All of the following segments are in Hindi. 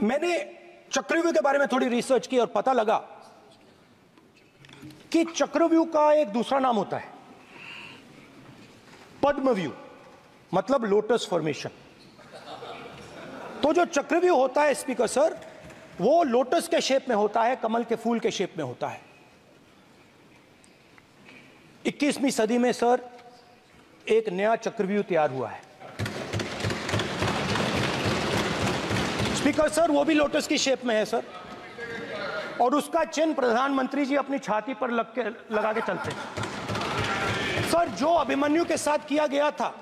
मैंने चक्रव्यूह के बारे में थोड़ी रिसर्च की और पता लगा कि चक्रव्यूह का एक दूसरा नाम होता है पद्मव्यूह, मतलब लोटस फॉर्मेशन। तो जो चक्रव्यूह होता है स्पीकर सर, वो लोटस के शेप में होता है, कमल के फूल के शेप में होता है। 21वीं सदी में सर एक नया चक्रव्यूह तैयार हुआ है स्पीकर सर, वो भी लोटस की शेप में है सर, और उसका चिन्ह प्रधानमंत्री जी अपनी छाती पर लगा के चलते हैं सर। जो अभिमन्यु के साथ किया गया था,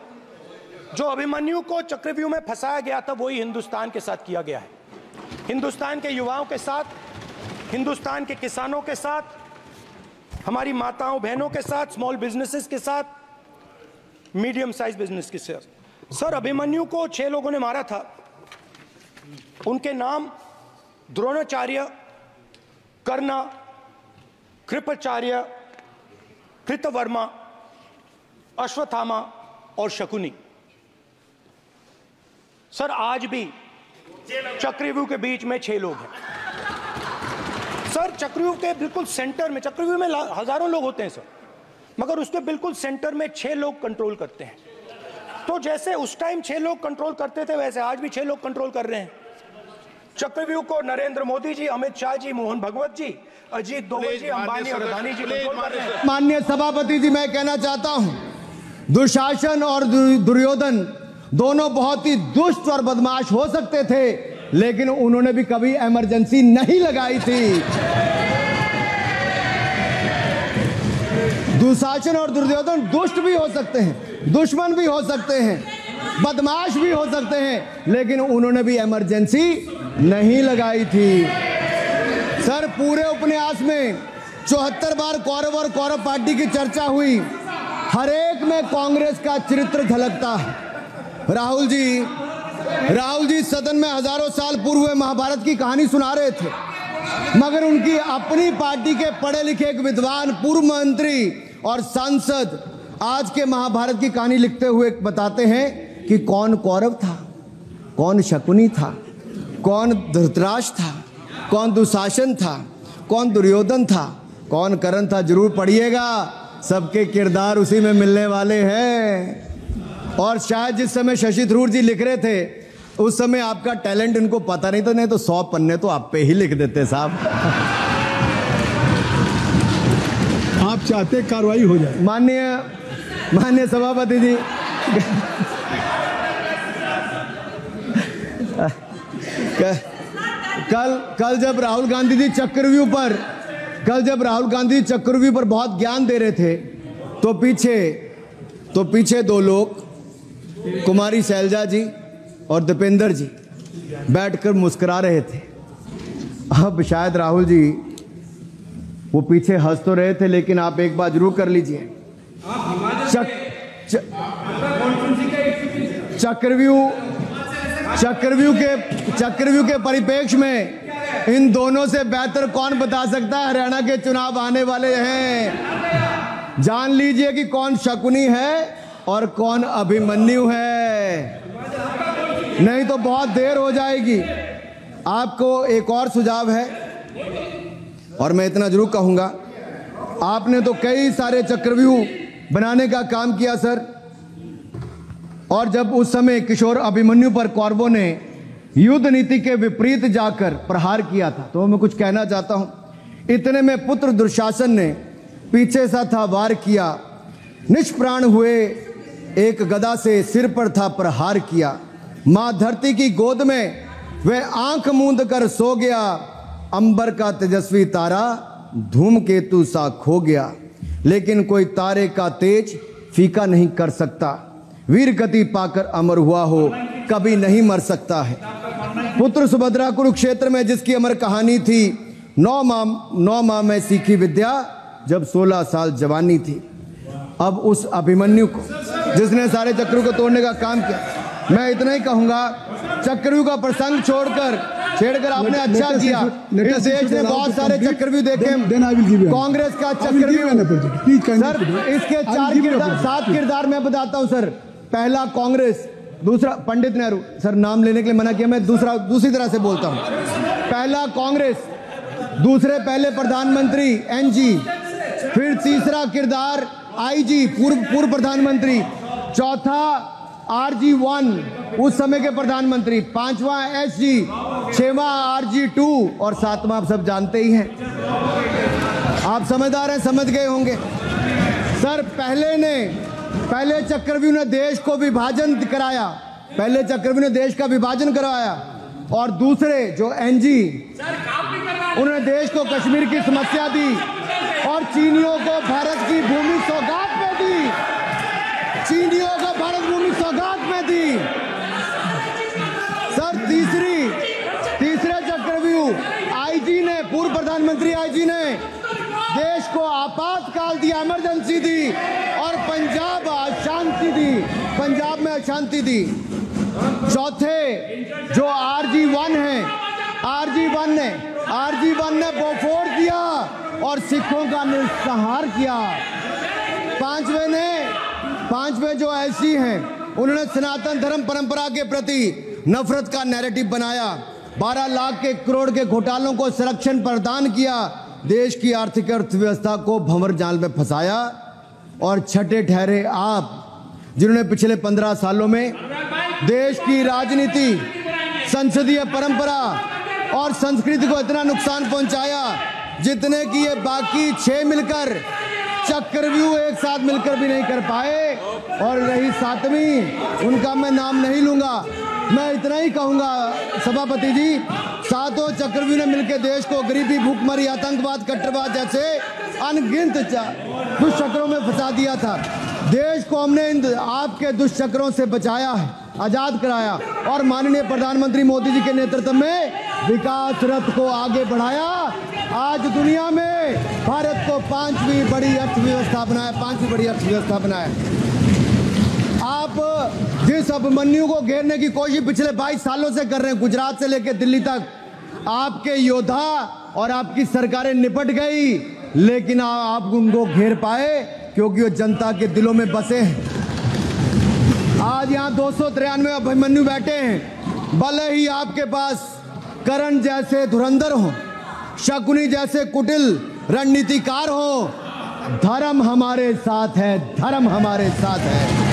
जो अभिमन्यु को चक्रव्यूह में फंसाया गया था, वही हिंदुस्तान के साथ किया गया है। हिंदुस्तान के युवाओं के साथ, हिंदुस्तान के किसानों के साथ, हमारी माताओं बहनों के साथ, स्मॉल बिजनेसेस के साथ, मीडियम साइज बिजनेस के साथ। सर अभिमन्यु को 6 लोगों ने मारा था। उनके नाम द्रोणाचार्य, कर्ण, कृपाचार्य, कृतवर्मा, अश्वत्थामा और शकुनी। सर आज भी चक्रव्यूह के बीच में 6 लोग हैं सर। चक्रव्यूह के बिल्कुल सेंटर में, चक्रव्यूह में हजारों लोग होते हैं सर, मगर उसके बिल्कुल सेंटर में 6 लोग कंट्रोल करते हैं। तो जैसे उस टाइम 6 लोग कंट्रोल करते थे, वैसे आज भी 6 लोग कंट्रोल कर रहे हैं चक्रव्यूह को। नरेंद्र मोदी जी, अमित शाह जी, मोहन भगवत जी, अजीत दोवल जी, अंबानी और अदानी जी कंट्रोल कर रहे हैं। माननीय सभापति जी, मैं कहना चाहता हूं, दुशासन और दुर्योधन दोनों बहुत ही दुष्ट और बदमाश हो सकते थे, लेकिन उन्होंने भी कभी इमरजेंसी नहीं लगाई थी। दुशासन और दुर्योधन दुष्ट भी हो सकते हैं, दुश्मन भी हो सकते हैं, बदमाश भी हो सकते हैं, लेकिन उन्होंने भी इमरजेंसी नहीं लगाई थी। सर पूरे उपन्यास में 74 बार कौरव और कौरव पार्टी की चर्चा हुई, हर एक में कांग्रेस का चरित्र झलकता है। राहुल जी सदन में हजारों साल पूर्व हुए महाभारत की कहानी सुना रहे थे, मगर उनकी अपनी पार्टी के पढ़े लिखे एक विद्वान पूर्व मंत्री और सांसद आज के महाभारत की कहानी लिखते हुए बताते हैं कि कौन कौरव था, कौन शकुनी था, कौन धृतराष्ट्र था, कौन दुशासन था, कौन दुर्योधन था, कौन कर्ण था। जरूर पढ़िएगा, सबके किरदार उसी में मिलने वाले हैं। और शायद जिस समय शशि थरूर जी लिख रहे थे, उस समय आपका टैलेंट इनको पता नहीं था, नहीं तो 100 पन्ने तो आप पे ही लिख देते साहब। आप चाहते कार्रवाई हो जाए। माननीय सभापति जी, कल जब राहुल गांधी जी चक्रव्यूह पर बहुत ज्ञान दे रहे थे, तो पीछे 2 लोग, कुमारी शैलजा जी और दीपेंद्र जी बैठकर मुस्कुरा रहे थे। अब शायद राहुल जी वो पीछे हंस तो रहे थे, लेकिन आप एक बात जरूर कर लीजिए, चक्रव्यूह के परिप्रेक्ष्य में इन दोनों से बेहतर कौन बता सकता है हरियाणा के चुनाव आने वाले हैं। जान लीजिए कि कौन शकुनी है और कौन अभिमन्यु है, नहीं तो बहुत देर हो जाएगी। आपको एक और सुझाव है, और मैं इतना जरूर कहूंगा, आपने तो कई सारे चक्रव्यूह बनाने का काम किया सर, और जब उस समय किशोर अभिमन्यु पर कौरवों ने युद्ध नीति के विपरीत जाकर प्रहार किया था, तो मैं कुछ कहना चाहता हूं। इतने में पुत्र दुशासन ने पीछे सा था वार किया, निष्प्राण हुए एक गदा से सिर पर था प्रहार किया। मां धरती की गोद में वह आंख मूंद कर सो गया, अंबर का तेजस्वी तारा धूमकेतु सा खो गया। लेकिन कोई तारे का तेज फीका नहीं कर सकता, वीर गति पाकर अमर हुआ हो कभी नहीं मर सकता है। पुत्र सुभद्रा कुरुक्षेत्र में जिसकी अमर कहानी थी, 9 माह में सीखी विद्या जब 16 साल जवानी थी। अब उस अभिमन्यु को, जिसने सारे चक्रव्यूह को तोड़ने का काम किया, मैं इतना ही कहूंगा, चक्रव्यूह का प्रसंग छेड़कर आपने अच्छा किया। इस देश ने बहुत सारे चक्रव्यूह देखे, कांग्रेस का चक्रव्यूह सर, इसके 7 किरदार मैं बताता हूं सर। पहला कांग्रेस, दूसरा पंडित नेहरू, सर नाम लेने के लिए मना किया, मैं दूसरी तरह से बोलता हूं। पहला कांग्रेस, दूसरे पहले प्रधानमंत्री एनजी, फिर तीसरा किरदार आईजी पूर्व प्रधानमंत्री, चौथा RG1 उस समय के प्रधानमंत्री, पांचवा SG, छठवां RG2 और सातवां आप सब जानते ही हैं। आप समझदार हैं, समझ गए होंगे। सर पहले चक्रव्यूह ने देश को विभाजन कराया, पहले चक्रव्यूह ने देश का विभाजन करवाया, और दूसरे जो एनजी उन्होंने देश को कश्मीर की समस्या दी और चीनियों को भारत की भूमि सौगात में दी, चीनियों को भारत भूमि सौगात में दी। सर तीसरे चक्रव्यूह आईजी ने, पूर्व प्रधानमंत्री आईजी ने देश को आपातकाल दी, इमरजेंसी दी और पंजाब में अशांति दी। चौथे जो RG1 है, RG1 ने बोफोर्स दिया और सिखों का निस्सहार किया। पांचवें जो ऐसी हैं, उन्होंने सनातन धर्म परंपरा के प्रति नफरत का नैरेटिव बनाया, 12 लाख के करोड़ के घोटालों को संरक्षण प्रदान किया, देश की आर्थिक अर्थव्यवस्था को भंवर जाल में फंसाया। और छठे ठहरे आप, जिन्होंने पिछले 15 सालों में देश की राजनीति, संसदीय परंपरा और संस्कृति को इतना नुकसान पहुंचाया जितने कि ये बाकी 6 मिलकर, चक्रव्यूह एक साथ मिलकर भी नहीं कर पाए। और रही 7वीं, उनका मैं नाम नहीं लूंगा, मैं इतना ही कहूंगा सभापति जी, 7 चक्रव्यूह ने मिलकर देश को गरीबी, भूखमरी, आतंकवाद, कट्टरवाद जैसे अनगिनत दुष्चक्रों में फंसा दिया था। देश को हमने इन आपके दुष्चक्रों से बचाया है, आजाद कराया और माननीय प्रधानमंत्री मोदी जी के नेतृत्व में विकास रथ को आगे बढ़ाया। आज दुनिया में भारत को 5वीं बड़ी अर्थव्यवस्था बनाया। आप जिस अभिमन्यु को घेरने की कोशिश पिछले 22 सालों से कर रहे हैं, गुजरात से लेकर दिल्ली तक, आपके योद्धा और आपकी सरकारें निपट गई, लेकिन आप उनको घेर पाए क्योंकि वो जनता के दिलों में बसे हैं। आज यहाँ 293 अभिमन्यु बैठे हैं, भले ही आपके पास करण जैसे धुरंधर हो, शकुनी जैसे कुटिल रणनीतिकार हो, धर्म हमारे साथ है, धर्म हमारे साथ है।